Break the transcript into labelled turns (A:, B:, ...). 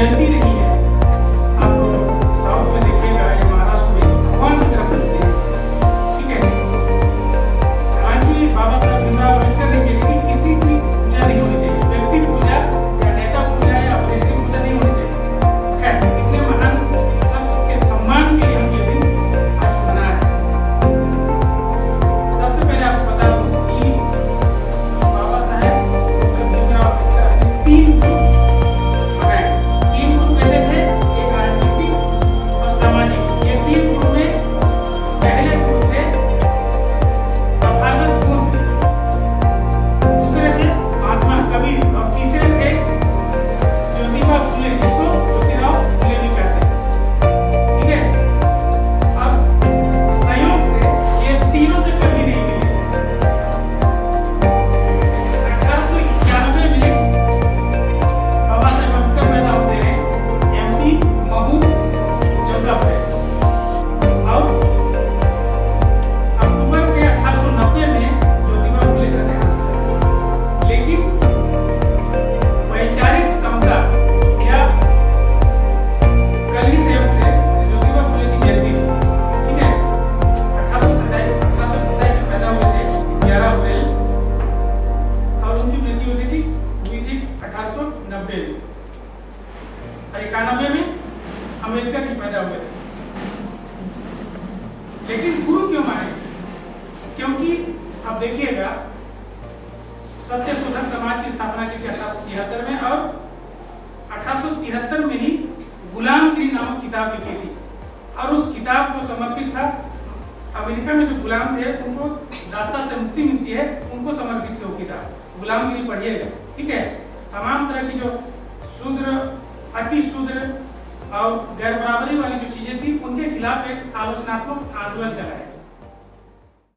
A: जयंती नहीं है। आप साउथ में देखिएगा या महाराष्ट्र में भगवान की तरफ बनते हैं, ठीक है। हालांकि बाबा साहब भीमराव अम्बेडकर ने कहा कि किसी की पूजा नहीं होनी चाहिए, व्यक्ति पूजा या नेता पूजा या अपने पूजा नहीं होनी चाहिए। खैर, इतने महान शख्स के सम्मान के लिए हम ये दिन आज मनाया है। सबसे पहले आपको बता दूं कि बाबा साहेब भीमराव अम्बेडकर ने 3 ग्रुप बनाए। 3 ग्रुप ऐसे थे, एक राजनीतिक और सामाजिक। ये 3 ग्रुप में पहले ग्रुप थे तथागत बुद्ध, दूसरे थे महात्मा कबीर और तीसरे थे ज्योतिबा फुले, जिसको ज्योतिराव फुले भी कहते हैं, ठीक है। अब संयोग से ये तीनों से कभी नहीं मिले। 1891 में बाबा साहेब अम्बेडकर पैदा होते हैं एमपी महू जगह पे। अब अक्टूबर के 1890 में ज्योतिबा फुले का देहांत हुआ। लेकिन वैचारिक समता या कल ही से ज्योतिबा फुले की जयंती थी, ठीक है। 1827 में पैदा हुए थे 11 अप्रैल, और उनकी मृत्यु हुई थी 1890 में। और 91 में अम्बेडकर जी पैदा हुए थे। लेकिन गुरु क्यों माने? क्योंकि अब देखिएगा, सत्य शोधक समाज की स्थापना की थी 1873 में, और 1873 में ही गुलामगिरी नामक किताब लिखी थी। और उस किताब को समर्पित था अमेरिका में जो गुलाम थे, उनको दास्ता से मुक्ति मिलती है, उनको समर्पित थी वो किताब। गुलामगिरी पढ़िएगा, ठीक है। तमाम तरह की जो शूद्र, अति शूद्र और गैर बराबरी वाली जो चीजें थी, उनके खिलाफ एक आलोचनात्मक आंदोलन चलाया।